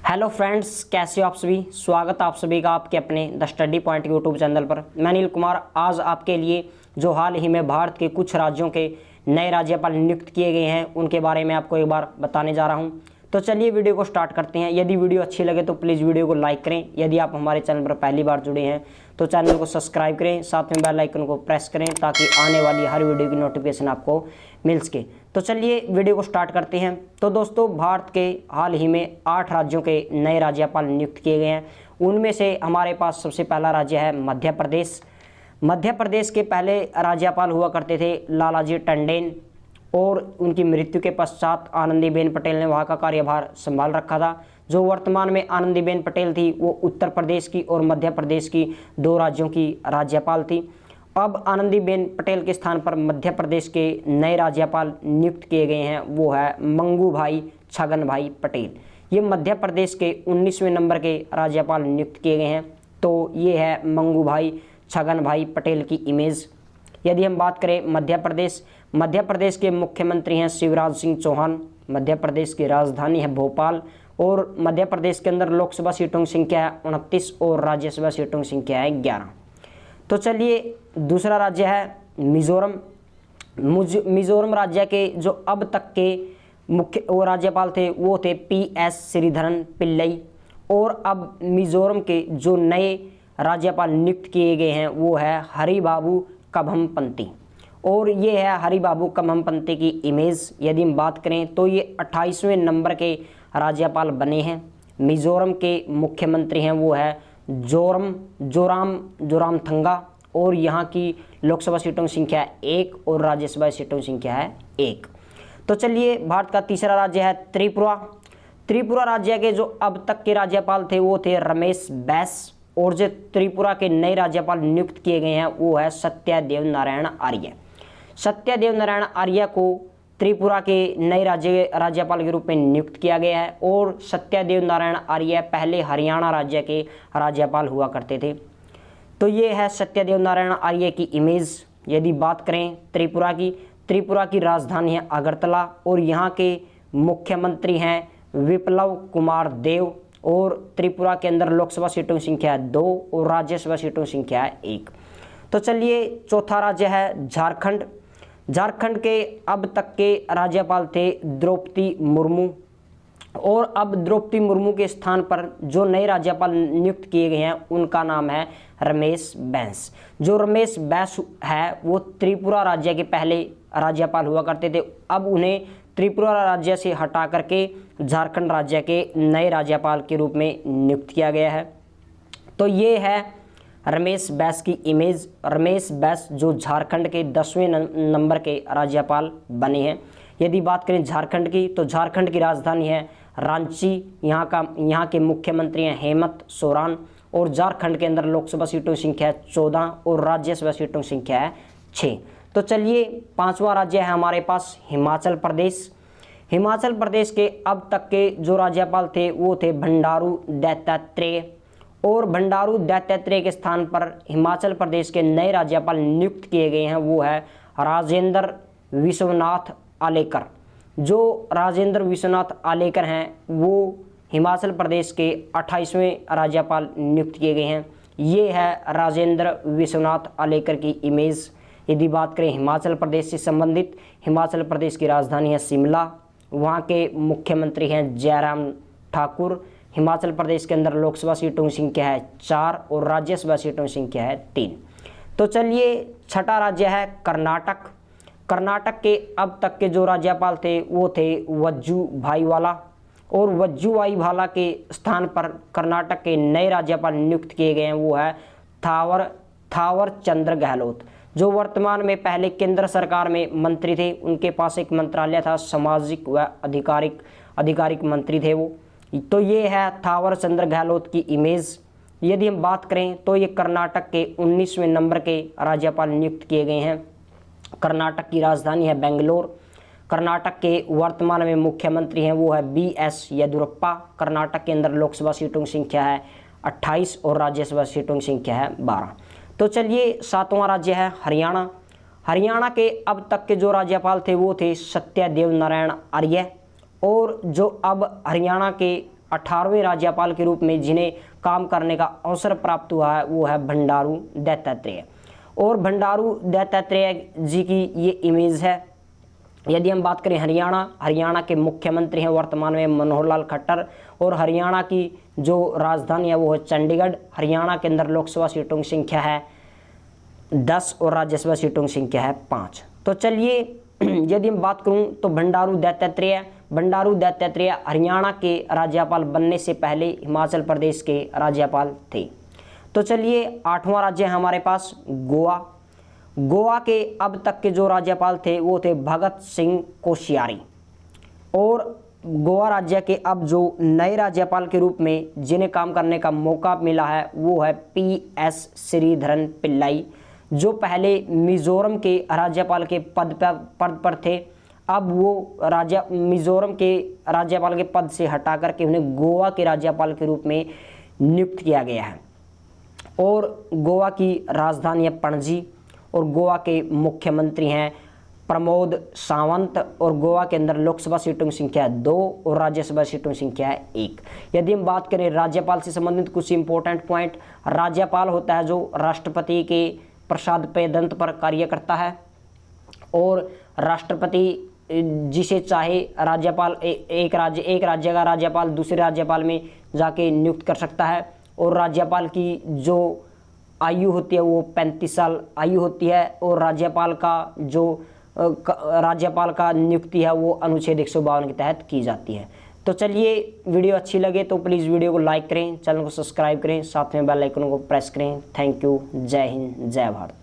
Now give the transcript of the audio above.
Hello friends, कैसे हो आप सभी। स्वागत है आप सभी का आपके अपने the study point YouTube channel पर। मैं अनिल कुमार आज आपके लिए जो हाल ही में भारत के कुछ राज्यों के नए राज्यपाल नियुक्त किए गए हैं उनके बारे में आपको एक बार बताने जा रहा हूं। तो चलिए वीडियो को स्टार्ट करते हैं। यदि वीडियो अच्छी लगे तो प्लीज़ वीडियो को लाइक करें। यदि आप हमारे चैनल पर पहली बार जुड़े हैं तो चैनल को सब्सक्राइब करें, साथ में बेल आइकन को प्रेस करें ताकि आने वाली हर वीडियो की नोटिफिकेशन आपको मिल सके। तो चलिए वीडियो को स्टार्ट करते हैं। तो दोस्तों, भारत के हाल ही में 8 राज्यों के नए राज्यपाल नियुक्त किए गए हैं। उनमें से हमारे पास सबसे पहला राज्य है मध्य प्रदेश। मध्य प्रदेश के पहले राज्यपाल हुआ करते थे लालाजी टंडन, और उनकी मृत्यु के पश्चात आनंदीबेन पटेल ने वहाँ का कार्यभार संभाल रखा था। जो वर्तमान में आनंदीबेन पटेल थी वो उत्तर प्रदेश की और मध्य प्रदेश की 2 राज्यों की राज्यपाल थी। अब आनंदीबेन पटेल के स्थान पर मध्य प्रदेश के नए राज्यपाल नियुक्त किए गए हैं, वो है मंगूभाई छगनभाई पटेल। ये मध्य प्रदेश के 19वें नंबर के राज्यपाल नियुक्त किए गए हैं। तो ये है मंगूभाई छगनभाई पटेल की इमेज। यदि हम बात करें मध्य प्रदेश के मुख्यमंत्री हैं शिवराज सिंह चौहान। मध्य प्रदेश की राजधानी है भोपाल, और मध्य प्रदेश के अंदर लोकसभा सीटों की संख्या है 29 और राज्यसभा सीटों की संख्या है 11। तो चलिए दूसरा राज्य है मिजोरम। मिजोरम राज्य के जो अब तक के मुख्य राज्यपाल थे वो थे PS श्रीधरन पिल्लई, और अब मिजोरम के जो नए राज्यपाल नियुक्त किए गए हैं वो है हरिबाबू कभमपंती, और ये है हरिबाबू कभमपंती की इमेज। यदि हम बात करें तो ये 28वें नंबर के राज्यपाल बने हैं। मिजोरम के मुख्यमंत्री हैं वो है जोरामथंगा, और यहाँ की लोकसभा सीटों की संख्या 1 और राज्यसभा सीटों की संख्या है 1। तो चलिए भारत का तीसरा राज्य है त्रिपुरा। त्रिपुरा राज्य के जो अब तक के राज्यपाल थे वो थे रमेश बैस, और जो त्रिपुरा के नए राज्यपाल नियुक्त किए गए हैं वो है सत्यदेव नारायण आर्य। सत्यदेव नारायण आर्य को त्रिपुरा के नए राज्यपाल के रूप में नियुक्त किया गया है, और सत्यदेव नारायण आर्य पहले हरियाणा राज्य के राज्यपाल हुआ करते थे। तो ये है सत्यदेव नारायण आर्य की इमेज। यदि बात करें त्रिपुरा की राजधानी है अगरतला, और यहाँ के मुख्यमंत्री हैं विप्लव कुमार देव, और त्रिपुरा के अंदर लोकसभा सीटों की संख्या 2 और राज्यसभा सीटों की संख्या 1। तो चलिए चौथा राज्य है झारखंड। झारखंड के अब तक के राज्यपाल थे द्रौपदी मुर्मू, और अब द्रौपदी मुर्मू के स्थान पर जो नए राज्यपाल नियुक्त किए गए हैं उनका नाम है रमेश बैस। जो रमेश बैस है वो त्रिपुरा राज्य के पहले राज्यपाल हुआ करते थे। अब उन्हें त्रिपुरा राज्य से हटा करके झारखंड राज्य के नए राज्यपाल के रूप में नियुक्त किया गया है। तो ये है रमेश बैस की इमेज। रमेश बैस जो झारखंड के 10वें नंबर के राज्यपाल बने हैं। यदि बात करें झारखंड की तो झारखंड की राजधानी है रांची। यहाँ के मुख्यमंत्री हैं हेमंत सोरेन, और झारखंड के अंदर लोकसभा सीटों की संख्या 14 और राज्यसभा सीटों की संख्या है 6। तो चलिए 5वां राज्य है हमारे पास हिमाचल प्रदेश। हिमाचल प्रदेश के अब तक के जो राज्यपाल थे वो थे भंडारू दत्तात्रेय, और भंडारू दत्तात्रेय के स्थान पर हिमाचल प्रदेश के नए राज्यपाल नियुक्त किए गए हैं वो है राजेंद्र विश्वनाथ आलेकर। जो राजेंद्र विश्वनाथ आलेकर हैं वो हिमाचल प्रदेश के 28वें राज्यपाल नियुक्त किए गए हैं। ये है राजेंद्र विश्वनाथ आलेकर की इमेज। यदि बात करें हिमाचल प्रदेश से संबंधित, हिमाचल प्रदेश की राजधानी है शिमला। वहाँ के मुख्यमंत्री हैं जयराम ठाकुर। हिमाचल प्रदेश के अंदर लोकसभा सीटों की संख्या है 4 और राज्यसभा सीटों की संख्या है 3। तो चलिए छठा राज्य है कर्नाटक। कर्नाटक के अब तक के जो राज्यपाल थे वो थे वजुभाई वाला, और वजुभाई वाला के स्थान पर कर्नाटक के नए राज्यपाल नियुक्त किए गए हैं वो है थावर चंद्र गहलोत। जो वर्तमान में पहले केंद्र सरकार में मंत्री थे, उनके पास एक मंत्रालय था, सामाजिक व आधिकारिक मंत्री थे वो। तो ये है थावर चंद्र गहलोत की इमेज। यदि हम बात करें तो ये कर्नाटक के 19वें नंबर के राज्यपाल नियुक्त किए गए हैं। कर्नाटक की राजधानी है बेंगलोर। कर्नाटक के वर्तमान में मुख्यमंत्री हैं वो है BS येदियुरप्पा। कर्नाटक के अंदर लोकसभा सीटों की संख्या है 28 और राज्यसभा सीटों की संख्या है 12। तो चलिए 7वां राज्य है हरियाणा। हरियाणा के अब तक के जो राज्यपाल थे वो थे सत्यदेव नारायण आर्य, और जो अब हरियाणा के 18वें राज्यपाल के रूप में जिन्हें काम करने का अवसर प्राप्त हुआ है वो है भंडारू दत्तात्रेय। और भंडारू दत्तात्रेय जी की ये इमेज है। यदि हम बात करें हरियाणा के मुख्यमंत्री हैं वर्तमान में मनोहर लाल खट्टर, और हरियाणा की जो राजधानी है वो है चंडीगढ़। हरियाणा के अंदर लोकसभा सीटों की संख्या है 10 और राज्यसभा सीटों की संख्या है 5। तो चलिए यदि हम बात करूं तो भंडारू दत्तात्रेय हरियाणा के राज्यपाल बनने से पहले हिमाचल प्रदेश के राज्यपाल थे। तो चलिए 8वां राज्य है हमारे पास गोवा के अब तक के जो राज्यपाल थे वो थे भगत सिंह कोश्यारी। और गोवा राज्य के अब जो नए राज्यपाल के रूप में जिन्हें काम करने का मौका मिला है वो है PS श्रीधरन पिल्लाई, जो पहले मिजोरम के राज्यपाल के पद पर थे। अब वो मिजोरम के राज्यपाल के पद से हटा करके उन्हें गोवा के राज्यपाल के रूप में नियुक्त किया गया है। और गोवा की राजधानी है पणजी, और गोवा के मुख्यमंत्री हैं प्रमोद सावंत, और गोवा के अंदर लोकसभा सीटों की संख्या 2 और राज्यसभा सीटों की संख्या है 1। यदि हम बात करें राज्यपाल से संबंधित कुछ इंपॉर्टेंट पॉइंट, राज्यपाल होता है जो राष्ट्रपति के प्रसाद पेदंत पर कार्य करता है, और राष्ट्रपति जिसे चाहे राज्यपाल एक राज्य का राज्यपाल दूसरे राज्यपाल में जाके नियुक्त कर सकता है। और राज्यपाल की जो आयु होती है वो 35 साल आयु होती है, और राज्यपाल का नियुक्ति है वो अनुच्छेद 152 के तहत की जाती है। तो चलिए वीडियो अच्छी लगे तो प्लीज़ वीडियो को लाइक करें, चैनल को सब्सक्राइब करें, साथ में बेल आइकन को प्रेस करें। Thank you. जय हिंद, जय भारत।